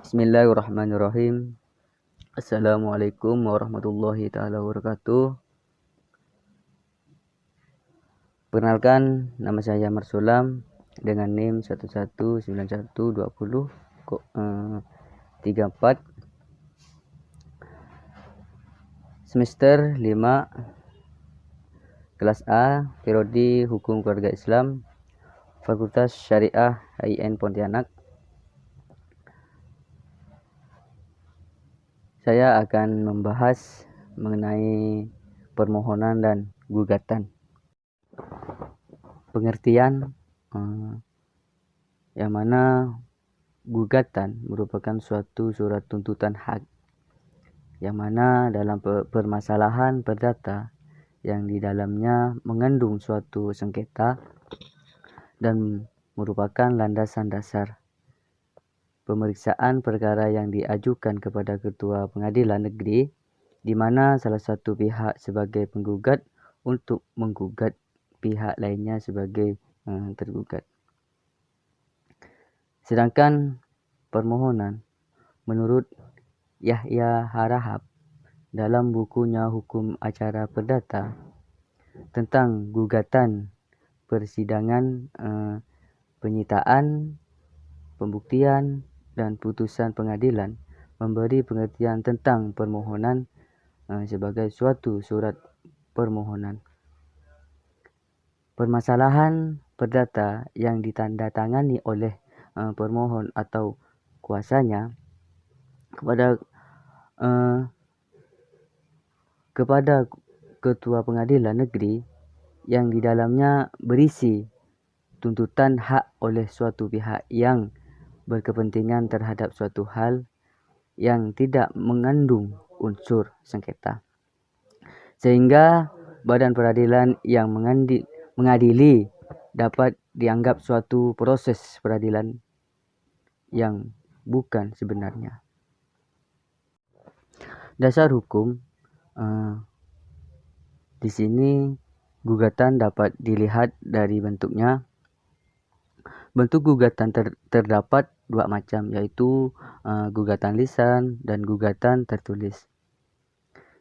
Bismillahirrahmanirrahim. Assalamualaikum warahmatullahi taala wabarakatuh. Perkenalkan, nama saya Marsulam dengan NIM 11912034 semester 5 kelas A, prodi Hukum Keluarga Islam, Fakultas Syariah HIN Pontianak. Saya akan membahas mengenai permohonan dan gugatan. Pengertian yang mana gugatan merupakan suatu surat tuntutan hak, yang mana dalam permasalahan perdata yang di dalamnya mengandung suatu sengketa dan merupakan landasan dasar pemeriksaan perkara yang diajukan kepada Ketua Pengadilan Negeri, di mana salah satu pihak sebagai penggugat untuk menggugat pihak lainnya sebagai tergugat. Sedangkan permohonan menurut Yahya Harahap dalam bukunya Hukum Acara Perdata tentang gugatan persidangan, penyitaan, pembuktian, dan putusan pengadilan memberi pengertian tentang permohonan sebagai suatu surat permohonan. Permasalahan perdata yang ditandatangani oleh permohon atau kuasanya kepada Ketua Pengadilan Negeri yang di dalamnya berisi tuntutan hak oleh suatu pihak yang berkepentingan terhadap suatu hal yang tidak mengandung unsur sengketa, sehingga badan peradilan yang mengadili dapat dianggap suatu proses peradilan yang bukan sebenarnya. Dasar hukum di sini gugatan dapat dilihat dari bentuknya. Bentuk gugatan terdapat dua macam, yaitu gugatan lisan dan gugatan tertulis.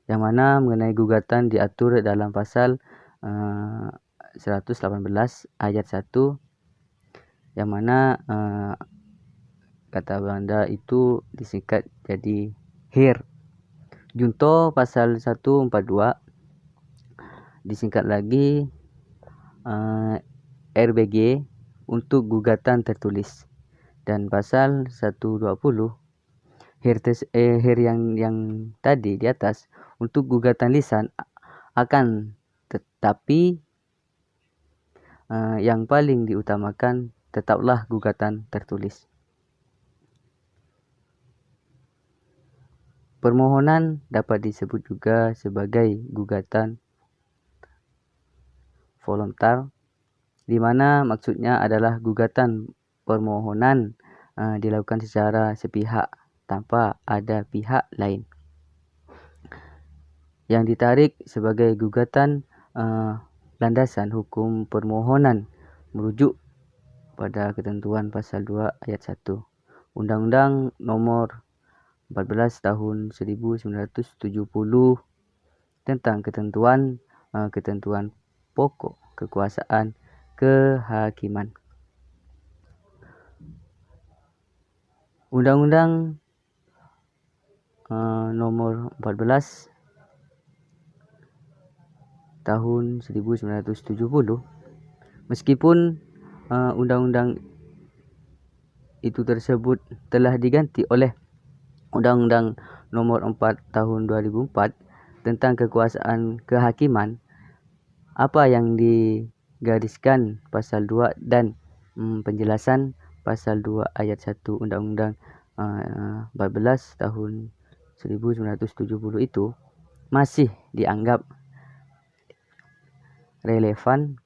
Yang mana mengenai gugatan diatur dalam pasal 118 ayat 1, yang mana kata Belanda itu disingkat jadi HIR. Junto pasal 142 disingkat lagi RBG untuk gugatan tertulis, dan pasal 120 HIR yang tadi di atas untuk gugatan lisan, akan tetapi yang paling diutamakan tetaplah gugatan tertulis. Permohonan dapat disebut juga sebagai gugatan voluntar, di mana maksudnya adalah gugatan permohonan dilakukan secara sepihak tanpa ada pihak lain. Yang ditarik sebagai gugatan landasan hukum permohonan merujuk pada ketentuan pasal 2 ayat 1 Undang-Undang Nomor 14 Tahun 1970 tentang ketentuan pokok kekuasaan kehakiman. Undang-Undang Nomor 14 Tahun 1970, meskipun undang-undang itu tersebut telah diganti oleh Undang-Undang Nomor 4 Tahun 2004 tentang kekuasaan kehakiman, apa yang digariskan pasal 2 dan penjelasan pasal 2 ayat 1 Undang-Undang 14 Tahun 1970 itu masih dianggap relevan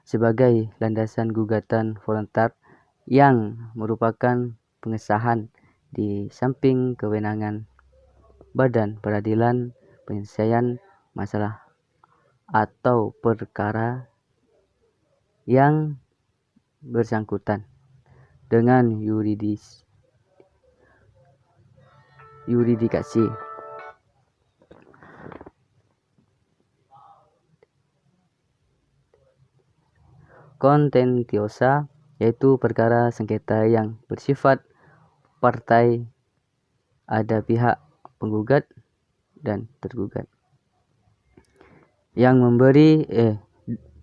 sebagai landasan gugatan voluntar yang merupakan pengesahan di samping kewenangan badan peradilan penyelesaian masalah atau perkara yang bersangkutan dengan yuridikasi. Kontentiosa yaitu perkara sengketa yang bersifat partai, ada pihak penggugat dan tergugat, yang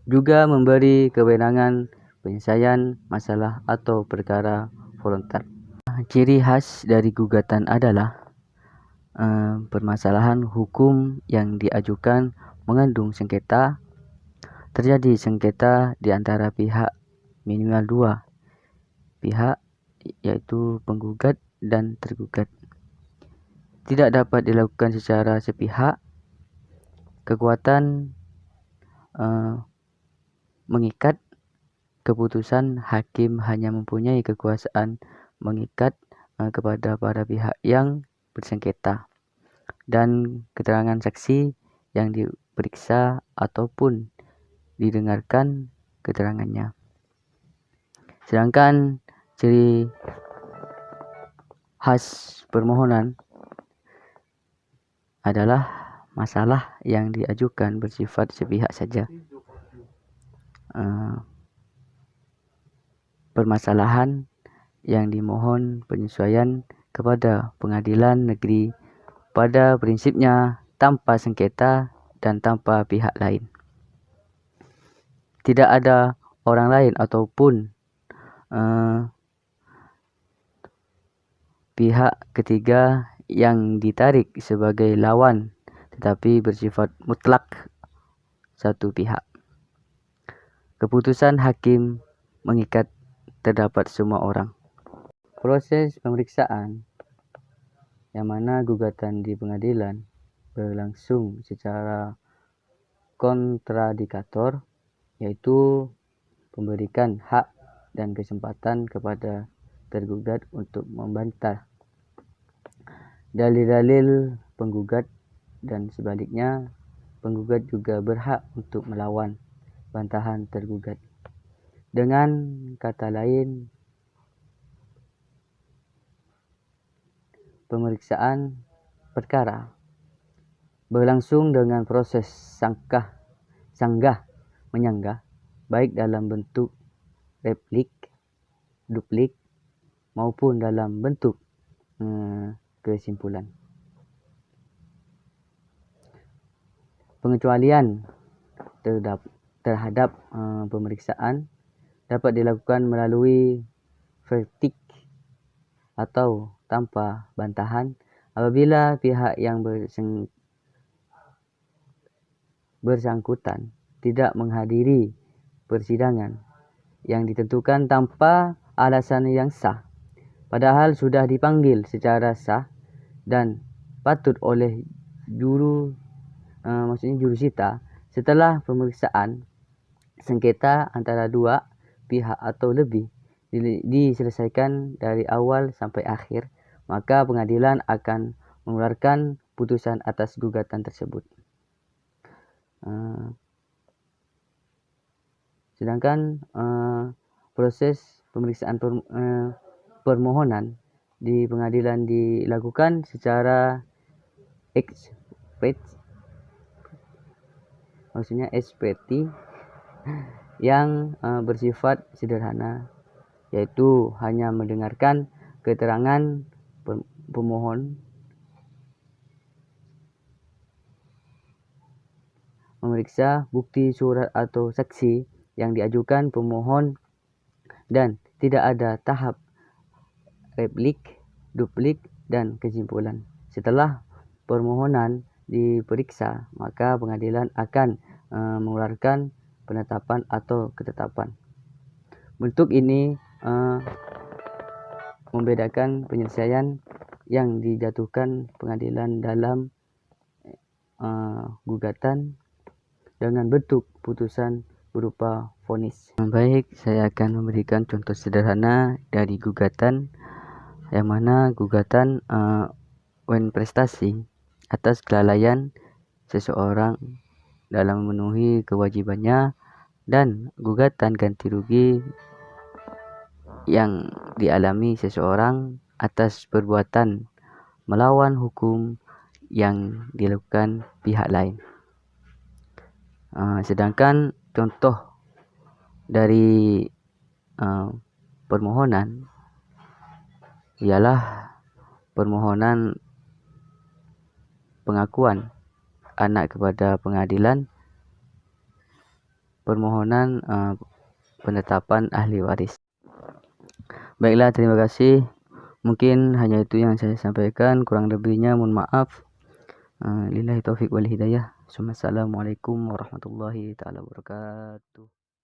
juga memberi kewenangan penyelesaian masalah atau perkara voluntar. Ciri khas dari gugatan adalah permasalahan hukum yang diajukan mengandung sengketa. Terjadi sengketa di antara pihak minimal dua pihak, yaitu penggugat dan tergugat. Tidak dapat dilakukan secara sepihak. Kekuatan mengikat. Keputusan hakim hanya mempunyai kekuasaan mengikat kepada para pihak yang bersengketa, dan keterangan saksi yang diperiksa ataupun didengarkan keterangannya. Sedangkan ciri khas permohonan adalah masalah yang diajukan bersifat sepihak saja. Permasalahan yang dimohon penyesuaian kepada pengadilan negeri pada prinsipnya tanpa sengketa dan tanpa pihak lain. Tidak ada orang lain ataupun pihak ketiga yang ditarik sebagai lawan, tetapi bersifat mutlak satu pihak. Keputusan hakim mengikat terdapat semua orang. Proses pemeriksaan yang mana gugatan di pengadilan berlangsung secara kontradikator, yaitu memberikan hak dan kesempatan kepada tergugat untuk membantah dalil-dalil penggugat, dan sebaliknya penggugat juga berhak untuk melawan bantahan tergugat. Dengan kata lain, pemeriksaan perkara berlangsung dengan proses sanggah menyanggah, baik dalam bentuk replik, duplik, maupun dalam bentuk kesimpulan. Pengecualian terhadap pemeriksaan dapat dilakukan melalui verdict atau tanpa bantahan apabila pihak yang bersangkutan tidak menghadiri persidangan yang ditentukan tanpa alasan yang sah, padahal sudah dipanggil secara sah dan patut oleh jurusita. Setelah pemeriksaan sengketa antara dua pihak atau lebih diselesaikan dari awal sampai akhir, maka pengadilan akan mengeluarkan putusan atas gugatan tersebut. Sedangkan proses pemeriksaan permohonan di pengadilan dilakukan secara ekspresi yang bersifat sederhana, yaitu hanya mendengarkan keterangan pemohon, memeriksa bukti surat atau saksi yang diajukan pemohon, dan tidak ada tahap replik, duplik, dan kesimpulan. Setelah permohonan diperiksa, maka pengadilan akan mengeluarkan penetapan atau ketetapan. Bentuk ini membedakan penyelesaian yang dijatuhkan pengadilan dalam gugatan dengan bentuk putusan berupa vonis. Baik, saya akan memberikan contoh sederhana dari gugatan, yang mana gugatan prestasi atas kelalaian seseorang dalam memenuhi kewajibannya, dan gugatan ganti rugi yang dialami seseorang atas perbuatan melawan hukum yang dilakukan pihak lain. Sedangkan contoh dari permohonan ialah permohonan pengakuan anak kepada pengadilan, permohonan penetapan ahli waris. Baiklah, terima kasih. Mungkin hanya itu yang saya sampaikan, kurang lebihnya mohon maaf. Lillahi taufiq wal hidayah. Assalamualaikum warahmatullahi taala wabarakatuh.